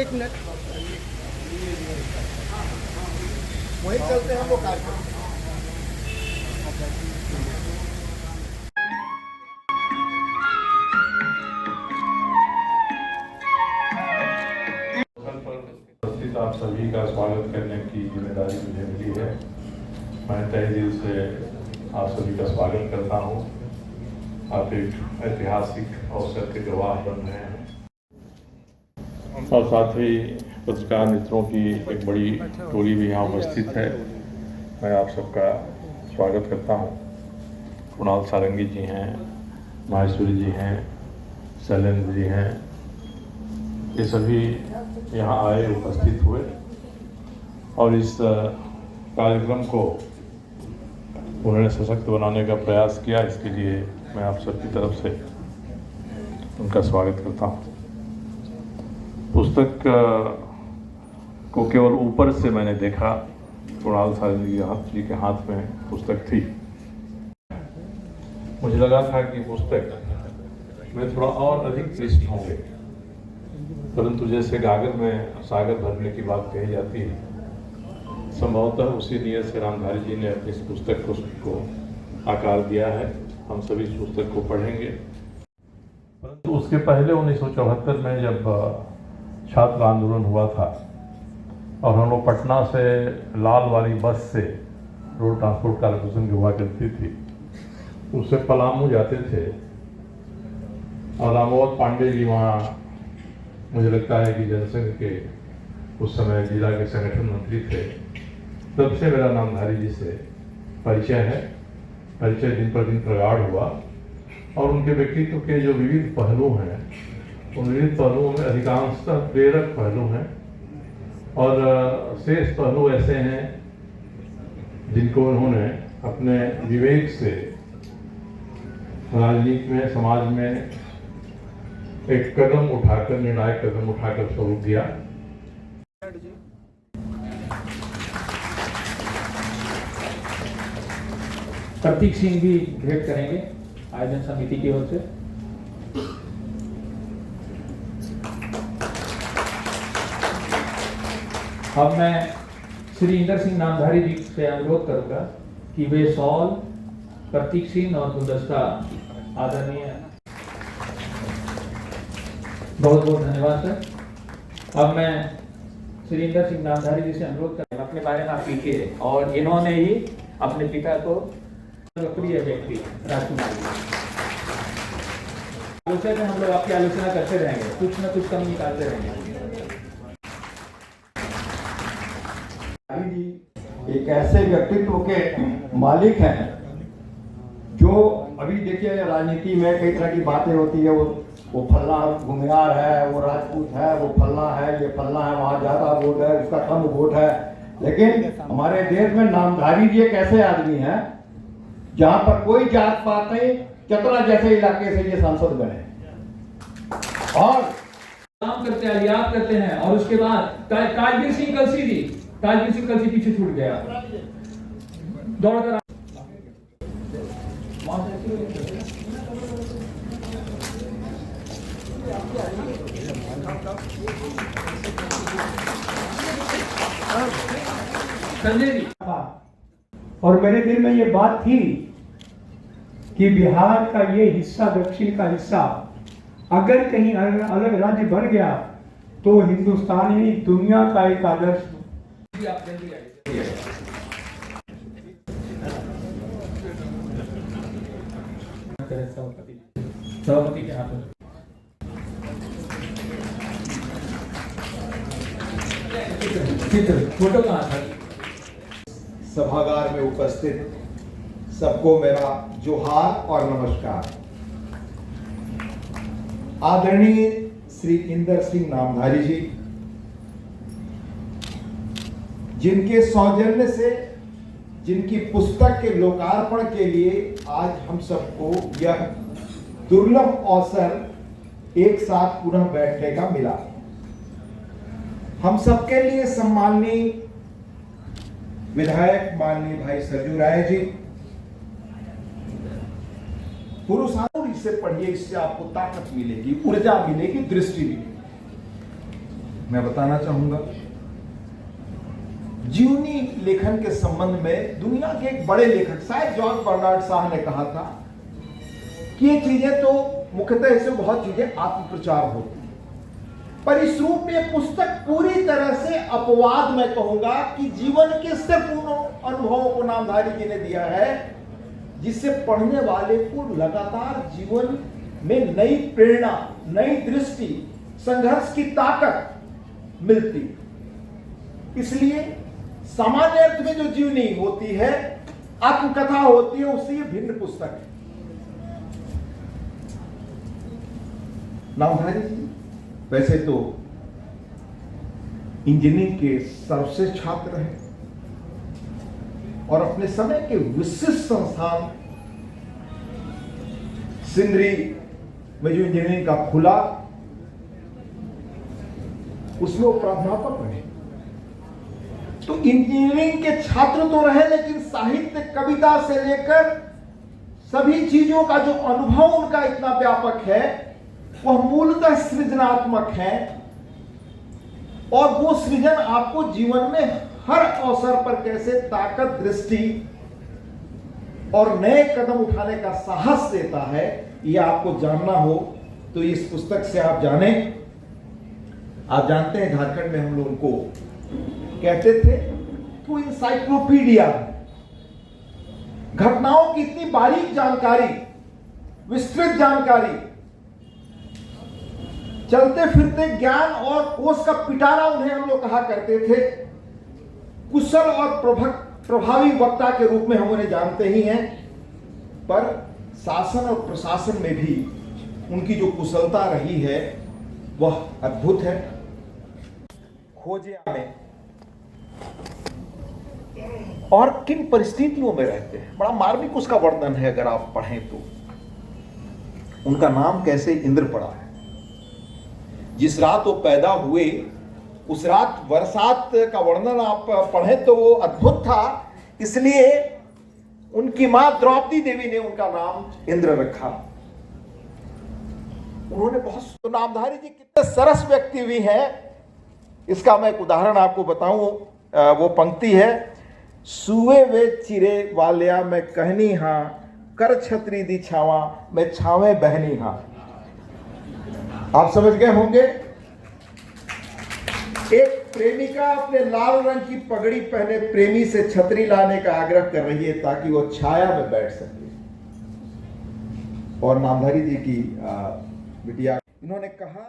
एक मिनट वहीं चलते हैं वो कार्यक्रम। आप सभी का स्वागत करने की जिम्मेदारी मुझे मिली है। मैं तहे दिल से आप सभी का स्वागत करता हूं। आप एक ऐतिहासिक अवसर के गवाह बन रहे हैं और साथ ही पत्रकार मित्रों की एक बड़ी टोली भी यहाँ उपस्थित है। मैं आप सबका स्वागत करता हूँ। कुणाल सारंगी जी हैं, माहेश्वरी जी हैं, शैलेंद्र जी हैं, ये सभी यहाँ आए, उपस्थित हुए और इस कार्यक्रम को उन्होंने सशक्त बनाने का प्रयास किया। इसके लिए मैं आप सबकी तरफ से उनका स्वागत करता हूँ। पुस्तक को केवल ऊपर से मैंने देखा, कुणाल सारंगी जी के हाथ में पुस्तक थी। मुझे लगा था कि पुस्तक में थोड़ा और अधिक पृष्ठ होंगे, परंतु जैसे गागर में सागर भरने की बात कही जाती है, संभवतः उसी नियत से रामधारी जी ने अपनी इस पुस्तक को आकार दिया है। हम सभी इस पुस्तक को पढ़ेंगे। परंतु उसके पहले 1974 में जब छात्र आंदोलन हुआ था और हम लोग पटना से लाल वाली बस से, रोड ट्रांसपोर्ट कॉर्पोरेशन की हुआ करती थी, उससे पलामू जाते थे और रामवत पांडे जी वहाँ, मुझे लगता है कि जनसंघ के उस समय जिला के संगठन मंत्री थे। तब से मेरा नामधारी जी से परिचय है। परिचय दिन पर दिन प्रगाढ़ हुआ और उनके व्यक्तित्व के जो विविध पहलू हैं, उन विविध पहलुओं में अधिकांशतः प्रेरक पहलू हैं और शेष पहलू ऐसे हैं जिनको उन्होंने अपने विवेक से राजनीति में, समाज में एक कदम उठाकर, निर्णायक कदम उठाकर स्वरूप दिया। प्रतीक सिंह भी भेंट करेंगे आयोजन समिति की ओर से। अब मैं श्री इंदर सिंह नामधारी जी से अनुरोध करूंगा कि वे शॉल, प्रतीक सिंह और गुलदस्ता आदरणीय। बहुत बहुत धन्यवाद सर। अब मैं श्री इंदर सिंह नामधारी जी से अनुरोध कर अपने बारे में आप लिखिए। और इन्होंने ही अपने पिता को प्रिय व्यक्ति राजकुमार जी, आलोचक में हम लोग आपकी आलोचना करते रहेंगे, कुछ न कुछ कम निकालते रहेंगे। एक ऐसे व्यक्तित्व के मालिक हैं जो अभी देखिए राजनीति में कई तरह की बातें होती है, वो फल्ला घुमियार है, वो राजपूत है, वो फल्ला है, ये फल्ला है, वहाँ ज्यादा वोट है, उसका कम वोट है। लेकिन हमारे देश में नामधारी जी एक ऐसे आदमी हैं जहाँ पर कोई जात पात नहीं, चतरा जैसे इलाके से ये सांसद बने और काम करते हैं, याद करते हैं। और उसके बाद काजवीर सिंह कलसी जी, काजवीर सिंह कलसी पीछे छूट गया, दौड़कर संजय जी। और मेरे दिल में ये बात थी कि बिहार का ये हिस्सा, दक्षिण का हिस्सा अगर कहीं अलग राज्य बन गया तो हिंदुस्तान ही दुनिया का एक आदर्श। आप जल्दी आइए। सभापति के हाथ में फोटो कहाँ था? सभागार में उपस्थित सबको मेरा जोहार और नमस्कार। आदरणीय श्री इंदर सिंह नामधारी जी, जिनके सौजन्य से, जिनकी पुस्तक के लोकार्पण के लिए आज हम सबको यह दुर्लभ अवसर एक साथ पुनः बैठने का मिला। हम सबके लिए सम्माननीय विधायक माननीय भाई सरजू राय जी, पुरुषार्थ इससे पढ़िए, इससे आपको ताकत मिलेगी, ऊर्जा मिलेगी, दृष्टि मिलेगी। मैं बताना चाहूंगा। जीवनी लेखन के संबंध में दुनिया के एक बड़े लेखक शायद जॉर्ज बर्नार्ड शाह ने कहा था कि ये चीजें तो मुख्यतः इससे बहुत चीजें आत्मप्रचार होती हैं, पर इस रूप में पुस्तक पूरी तरह से अपवाद मैं कहूंगा कि जीवन के सिर्फ उन अनुभवों को नामधारी जी ने दिया है जिससे पढ़ने वाले को लगातार जीवन में नई प्रेरणा, नई दृष्टि, संघर्ष की ताकत मिलती। इसलिए सामान्य अर्थ में जो जीवनी होती है, आत्मकथा होती है, उससे ये भिन्न पुस्तक है। नामधारी जी वैसे तो इंजीनियरिंग के सर्वश्रेष्ठ छात्र हैं और अपने समय के विशिष्ट संस्थान सिंदरी में जो इंजीनियरिंग का खुला उसमें वो प्राध्यापक रहे। तो इंजीनियरिंग के छात्र तो रहे, लेकिन साहित्य, कविता से लेकर सभी चीजों का जो अनुभव उनका इतना व्यापक है, वह मूलतः सृजनात्मक है और वो सृजन आपको जीवन में हर अवसर पर कैसे ताकत, दृष्टि और नए कदम उठाने का साहस देता है, यह आपको जानना हो तो इस पुस्तक से आप जाने। आप जानते हैं झारखंड में हम लोगों को कहते थे कि वो इंसाइक्लोपीडिया, घटनाओं की इतनी बारीक जानकारी, विस्तृत जानकारी, चलते फिरते ज्ञान और कोष का पिटारा उन्हें हम लोग कहा करते थे। कुशल और प्रभावी वक्ता के रूप में हम उन्हें जानते ही हैं, पर शासन और प्रशासन में भी उनकी जो कुशलता रही है वह अद्भुत है। खोजिया में और किन परिस्थितियों में रहते हैं, बड़ा मार्मिक उसका वर्णन है। अगर आप पढ़ें तो उनका नाम कैसे इंद्र पड़ा है। जिस रात वो पैदा हुए उस रात बरसात का वर्णन आप पढ़ें तो वो अद्भुत था, इसलिए उनकी मां द्रौपदी देवी ने उनका नाम इंद्र रखा। उन्होंने बहुत, तो नामधारी जी कितने सरस व्यक्ति भी हैं, इसका मैं एक उदाहरण आपको बताऊं। वो पंक्ति है, सुए वे चिरे वालिया मैं कहनी हां, कर छतरी दी छावा मैं छावे बहनी हां। आप समझ गए होंगे। एक प्रेमिका अपने लाल रंग की पगड़ी पहने प्रेमी से छतरी लाने का आग्रह कर रही है ताकि वो छाया में बैठ सके। और नामधारी जी की बिटिया, इन्होंने कहा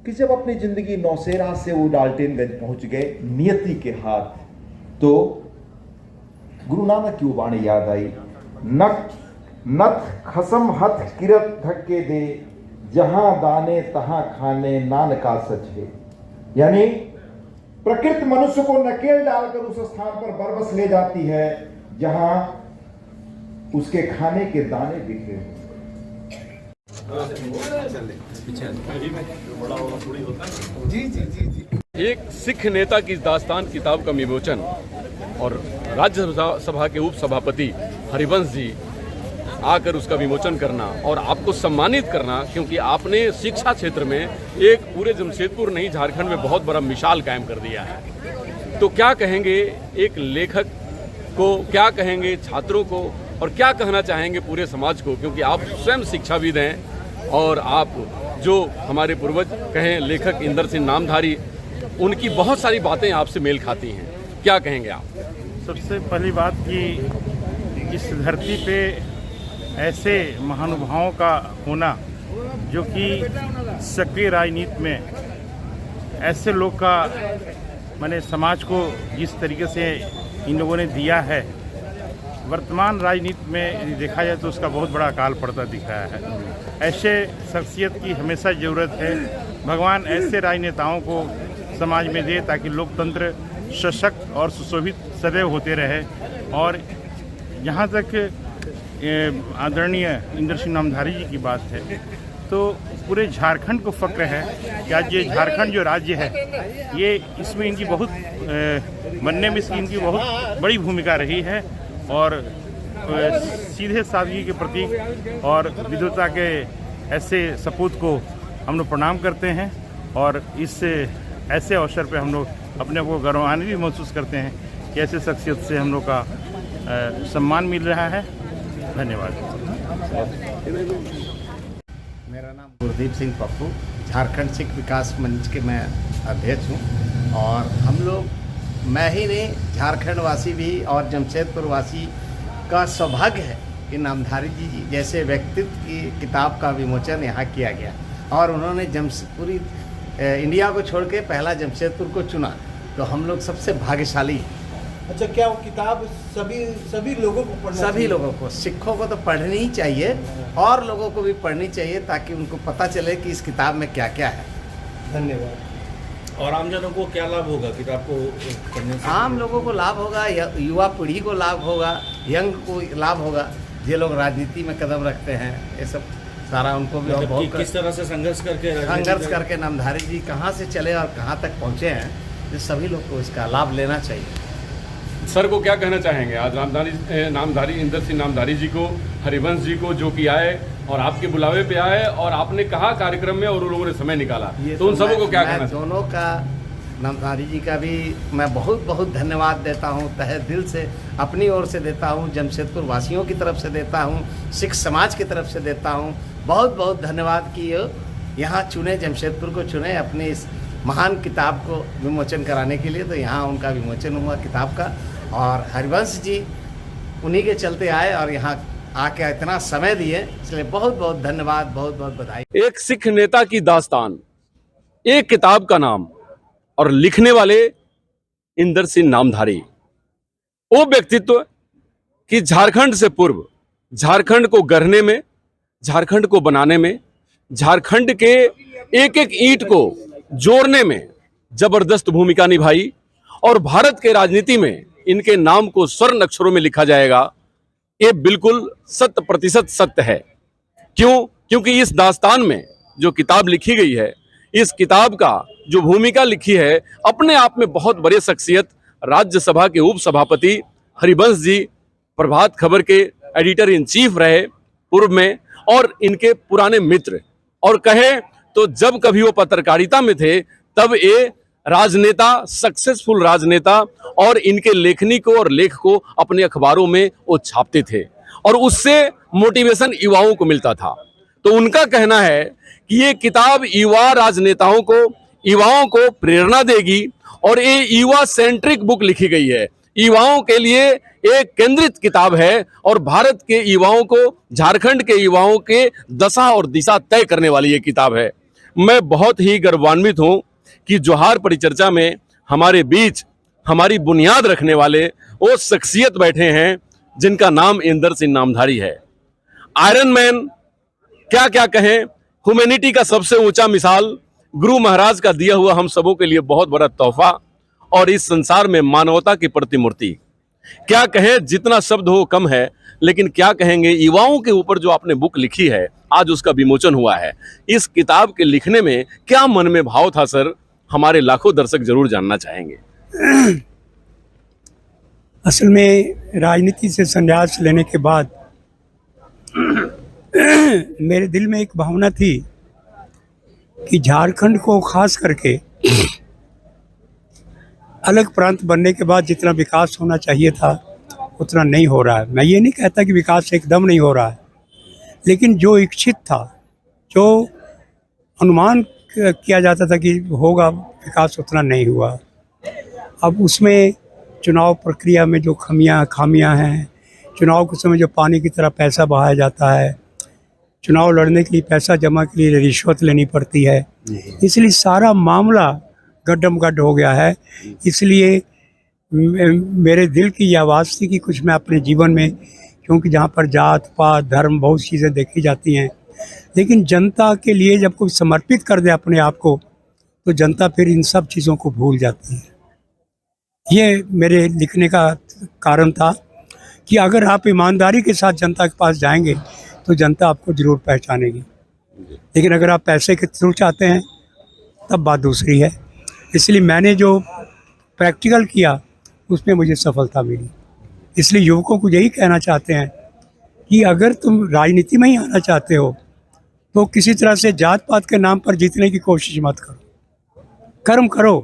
कि जब अपनी जिंदगी नौसेरा से वो डाल्टनगंज पहुंच गए नियति के हाथ, तो गुरु नानक की वाणी याद आई, नथ खसम हथ किरत धक्के दे, जहां दाने तहां खाने नान का सच है। यानी प्रकृति मनुष्य को नकेल डालकर उस स्थान पर बरबस ले जाती है जहां उसके खाने के दाने बिखरे हों। एक सिख नेता की दास्तान किताब का विमोचन और राज्यसभा के उप सभापति हरिवंश जी आकर उसका विमोचन करना और आपको सम्मानित करना, क्योंकि आपने शिक्षा क्षेत्र में एक पूरे जमशेदपुर नहीं झारखंड में बहुत बड़ा मिसाल कायम कर दिया है। तो क्या कहेंगे एक लेखक को, क्या कहेंगे छात्रों को और क्या कहना चाहेंगे पूरे समाज को, क्योंकि आप स्वयं शिक्षाविद हैं और आप जो हमारे पूर्वज कहें लेखक इंदर सिंह नामधारी, उनकी बहुत सारी बातें आपसे मेल खाती हैं, क्या कहेंगे आप? सबसे पहली बात कि इस धरती पे ऐसे महानुभावों का होना जो कि सक्रिय राजनीति में ऐसे लोग का, माने समाज को जिस तरीके से इन लोगों ने दिया है, वर्तमान राजनीति में देखा जाए तो उसका बहुत बड़ा अकाल पड़ता दिख रहा है। ऐसे शख्सियत की हमेशा ज़रूरत है। भगवान ऐसे राजनेताओं को समाज में दे ताकि लोकतंत्र सशक्त और सुशोभित सदैव होते रहे। और यहाँ तक आदरणीय इंदर सिंह नामधारी जी की बात है तो पूरे झारखंड को फक्र है कि आज ये झारखंड जो राज्य है, ये इसमें इनकी बहुत बनने में इनकी बहुत बड़ी भूमिका रही है। और सीधे सादगी के प्रतीक और विद्वता के ऐसे सपूत को हम लोग प्रणाम करते हैं। और इस ऐसे अवसर पे हम लोग अपने को गौरवान्वित भी महसूस करते हैं कि ऐसे शख्सियत से हम लोग का सम्मान मिल रहा है। धन्यवाद। मेरा नाम गुरदीप सिंह पप्पू, झारखंड सिख विकास मंच के मैं अध्यक्ष हूँ। और हम लोग, मैं ही नहीं, झारखंड वासी भी और जमशेदपुर वासी का सौभाग्य है कि नामधारी जी जैसे व्यक्तित्व की किताब का विमोचन यहाँ किया गया और उन्होंने पूरी इंडिया को छोड़ के पहला जमशेदपुर को चुना, तो हम लोग सबसे भाग्यशाली हैं। अच्छा, क्या वो किताब सभी लोगों को पढ़ना सभी लोगों को, सिखों को तो पढ़नी ही चाहिए और लोगों को भी पढ़नी चाहिए ताकि उनको पता चले कि इस किताब में क्या क्या है। धन्यवाद। और आमजनों को क्या लाभ होगा किताब को पढ़ने से? आम लोगों को लाभ होगा, युवा पीढ़ी को लाभ होगा, यंग को लाभ होगा, ये लोग राजनीति में कदम रखते हैं, ये सब सारा उनको भी। मतलब बहुत किस तरह से संघर्ष करके नामधारी जी कहाँ से चले और कहाँ तक पहुँचे हैं, ये सभी लोग को इसका लाभ लेना चाहिए। सर को क्या कहना चाहेंगे आज नामधारी इंदर सिंह नामधारी जी को, हरिवंश जी को, जो कि आए और आपके बुलावे पे आए और आपने कहा कार्यक्रम में और उन लोगों ने समय निकाला, तो उन सबों को क्या कहना? दोनों का, नामधारी जी का भी मैं बहुत बहुत धन्यवाद देता हूँ, तहे दिल से अपनी ओर से देता हूँ, जमशेदपुर वासियों की तरफ से देता हूँ, सिख समाज की तरफ से देता हूँ। बहुत बहुत धन्यवाद कि यहाँ चुने, जमशेदपुर को चुने अपनी इस महान किताब को विमोचन कराने के लिए। तो यहाँ उनका विमोचन हुआ किताब का, और हरिवंश जी उन्हीं के चलते आए और यहाँ आके इतना समय दिए, इसलिए बहुत बहुत धन्यवाद, बहुत बहुत बधाई। एक सिख नेता की दास्तान, एक किताब का नाम, और लिखने वाले इंदर सिंह नामधारी, वो व्यक्तित्व कि झारखंड से पूर्व, झारखंड को गढ़ने में, झारखंड को बनाने में, झारखंड के एक एक ईंट को जोड़ने में जबरदस्त भूमिका निभाई, और भारत के राजनीति में इनके नाम को स्वर्ण अक्षरों में लिखा जाएगा, ये बिल्कुल 100% सत्य है। क्यों? क्योंकि इस दास्तान में जो किताब लिखी गई है, इस किताब का जो भूमिका लिखी है, अपने आप में बहुत बड़े शख्सियत, राज्यसभा के उप सभापति हरिवंश जी, प्रभात खबर के एडिटर इन चीफ रहे पूर्व में, और इनके पुराने मित्र, और कहे तो जब कभी वो पत्रकारिता में थे तब ये राजनेता, सक्सेसफुल राजनेता, और इनके लेखनी को और लेख को अपने अखबारों में वो छापते थे, और उससे मोटिवेशन युवाओं को मिलता था। तो उनका कहना है कि ये किताब युवा राजनेताओं को, युवाओं को प्रेरणा देगी, और ये युवा सेंट्रिक बुक लिखी गई है, युवाओं के लिए एक केंद्रित किताब है, और भारत के युवाओं को, झारखंड के युवाओं के दशा और दिशा तय करने वाली ये किताब है। मैं बहुत ही गौरवान्वित हूँ कि जोहार परिचर्चा में हमारे बीच हमारी बुनियाद रखने वाले वो शख्सियत बैठे हैं जिनका नाम इंदर सिंह नामधारी है। आयरन मैन, क्या क्या कहें, ह्यूमैनिटी का सबसे ऊंचा मिसाल, गुरु महाराज का दिया हुआ हम सबों के लिए बहुत बड़ा तोहफा, और इस संसार में मानवता की प्रतिमूर्ति। क्या कहें, जितना शब्द हो कम है, लेकिन क्या कहेंगे, युवाओं के ऊपर जो आपने बुक लिखी है, आज उसका विमोचन हुआ है। इस किताब के लिखने में क्या मन में भाव था सर, हमारे लाखों दर्शक जरूर जानना चाहेंगे। असल में राजनीति से संन्यास लेने के बाद मेरे दिल में एक भावना थी कि झारखंड को खास करके अलग प्रांत बनने के बाद जितना विकास होना चाहिए था उतना नहीं हो रहा है। मैं ये नहीं कहता कि विकास एकदम नहीं हो रहा है, लेकिन जो इच्छित था, जो अनुमान किया जाता था कि होगा विकास, उतना नहीं हुआ। अब उसमें चुनाव प्रक्रिया में जो खामियां हैं, चुनाव के समय जो पानी की तरह पैसा बहाया जाता है, चुनाव लड़ने के लिए पैसा जमा के लिए रिश्वत लेनी पड़ती है, इसलिए सारा मामला गड्ढम-गड्ढ हो गया है। इसलिए मेरे दिल की ये आवाज़ थी कि कुछ मैं अपने जीवन में, क्योंकि जहाँ पर जात पात धर्म बहुत चीज़ें देखी जाती हैं, लेकिन जनता के लिए जब कोई समर्पित कर दे अपने आप को, तो जनता फिर इन सब चीज़ों को भूल जाती है। ये मेरे लिखने का कारण था कि अगर आप ईमानदारी के साथ जनता के पास जाएंगे तो जनता आपको ज़रूर पहचानेगी, लेकिन अगर आप पैसे के थ्रू चाहते हैं तब बात दूसरी है। इसलिए मैंने जो प्रैक्टिकल किया उसमें मुझे सफलता मिली। इसलिए युवकों को यही कहना चाहते हैं कि अगर तुम राजनीति में ही आना चाहते हो तो किसी तरह से जात पात के नाम पर जीतने की कोशिश मत करो। कर्म करो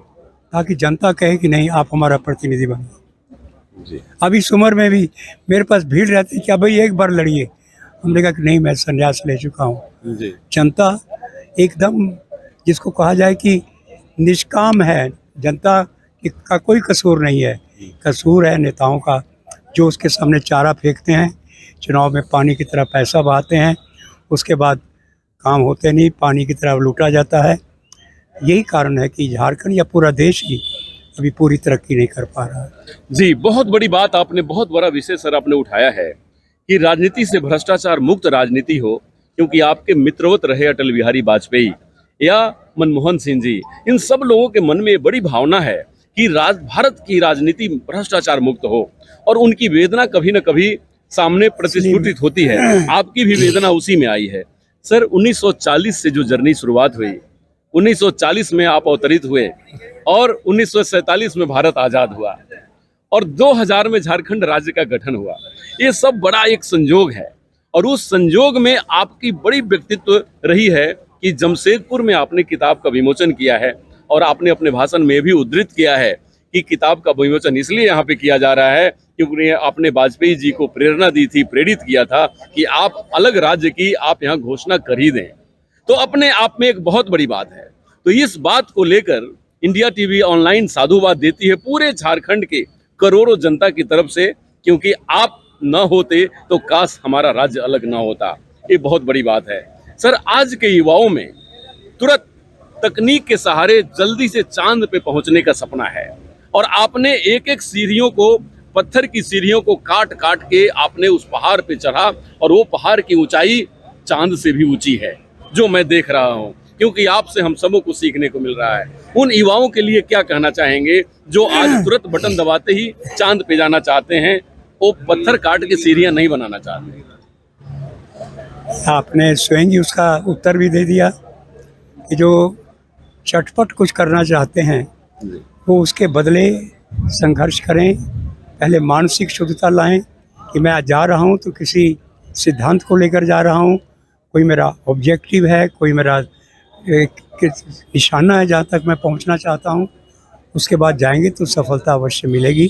ताकि जनता कहे कि नहीं आप हमारा प्रतिनिधि बनो। जी अब इस उम्र में भी मेरे पास भीड़ रहती है कि भाई एक बार लड़िए, हमने कहा कि नहीं मैं संन्यास ले चुका हूँ। जी जनता एकदम जिसको कहा जाए कि निष्काम है, जनता का कोई कसूर नहीं है, कसूर है नेताओं का जो उसके सामने चारा फेंकते हैं, चुनाव में पानी की तरह पैसा बहाते हैं, उसके बाद काम होते नहीं, पानी की तरह लूटा जाता है। यही कारण है कि झारखंड या पूरा देश ही अभी पूरी तरक्की नहीं कर पा रहा है। जी, बहुत बड़ी बात आपने, बहुत बड़ा विषय सर आपने उठाया है कि राजनीति से भ्रष्टाचार मुक्त राजनीति हो, क्योंकि आपके मित्रवत रहे अटल बिहारी वाजपेयी या मनमोहन सिंह जी, इन सब लोगों के मन में बड़ी भावना है कि भारत की राजनीति भ्रष्टाचार मुक्त हो, और उनकी वेदना कभी न कभी सामने प्रतिस्फुटित होती है। आपकी भी वेदना उसी में आई है। सर 1940 से जो जर्नी शुरुआत हुई, 1940 में आप अवतरित हुए और 1947 में भारत आज़ाद हुआ और 2000 में झारखंड राज्य का गठन हुआ। ये सब बड़ा एक संयोग है, और उस संयोग में आपकी बड़ी व्यक्तित्व रही है कि जमशेदपुर में आपने किताब का विमोचन किया है, और आपने अपने भाषण में भी उद्धृत किया है कि किताब का विमोचन इसलिए यहाँ पे किया जा रहा है क्योंकि आपने वाजपेयी जी को प्रेरणा दी थी, प्रेरित किया था कि आप अलग राज्य की आप यहाँ घोषणा कर ही दें। तो अपने आप में एक बहुत बड़ी बात है। तो इस बात को लेकर इंडिया टीवी ऑनलाइन साधुवाद देती है पूरे झारखंड के करोड़ों जनता की तरफ से, क्योंकि आप न होते तो काश हमारा राज्य अलग ना होता। ये बहुत बड़ी बात है। सर आज के युवाओं में तुरंत तकनीक के सहारे जल्दी से चांद पे पहुंचने का सपना है, और आपने एक एक सीढ़ियों को, पत्थर की सीढ़ियों को काट काट के आपने उस पहाड़ पे चढ़ा, और वो पहाड़ की ऊंचाई चांद से भी ऊंची है, जो मैं देख रहा हूं, क्योंकि आपसे हम सबों को सीखने को मिल रहा है। उन युवाओं के लिए क्या कहना चाहेंगे जो आज तुरंत बटन दबाते ही चांद पे जाना चाहते हैं, वो पत्थर काट के सीढ़ियां नहीं बनाना चाहते? आपने स्वयं ही उसका उत्तर भी दे दिया कि जो चटपट कुछ करना चाहते हैं वो उसके बदले संघर्ष करें, पहले मानसिक शुद्धता लाएं कि मैं आज जा रहा हूं तो किसी सिद्धांत को लेकर जा रहा हूं, कोई मेरा ऑब्जेक्टिव है, कोई मेरा निशाना है जहां तक मैं पहुंचना चाहता हूं, उसके बाद जाएंगे तो सफलता अवश्य मिलेगी।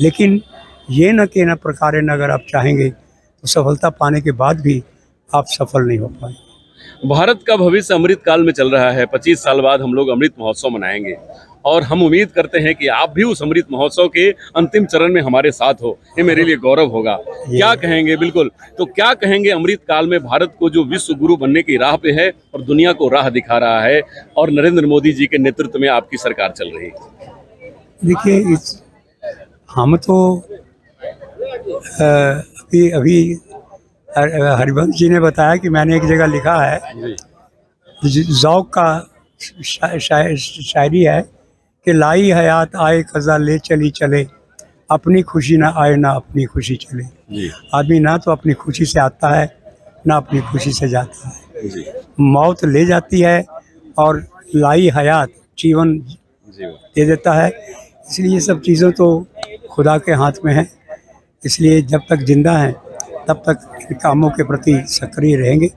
लेकिन ये न के न प्रकारे न अगर आप चाहेंगे तो सफलता पाने के बाद भी आप सफल नहीं हो पाएंगे। भारत का भविष्य अमृत काल में चल रहा है। 25 साल बाद हम लोग अमृत महोत्सव मनाएंगे, और हम उम्मीद करते हैं कि आप भी उस अमृत महोत्सव के अंतिम चरण में हमारे साथ हो। ये मेरे लिए गौरव होगा। क्या कहेंगे? बिल्कुल, तो क्या कहेंगे अमृत काल में भारत को जो विश्व गुरु बनने की राह पे है और दुनिया को राह दिखा रहा है, और नरेंद्र मोदी जी के नेतृत्व में आपकी सरकार चल रही है? देखिए, हम तो अभी हरिवंश जी ने बताया कि मैंने एक जगह लिखा है, ज़ौक़ का शायरी है कि लाई हयात आए कज़ा ले चली चले, अपनी खुशी ना आए ना अपनी खुशी चले। आदमी ना तो अपनी खुशी से आता है ना अपनी खुशी से जाता है। मौत ले जाती है और लाई हयात जीवन दे देता है। इसलिए ये सब चीज़ें तो खुदा के हाथ में है, इसलिए जब तक जिंदा हैं तब तक इन कामों के प्रति सक्रिय रहेंगे,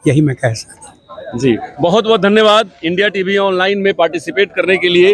यही मैं कह सकता हूँ। जी, बहुत बहुत धन्यवाद इंडिया टीवी ऑनलाइन में पार्टिसिपेट करने के लिए।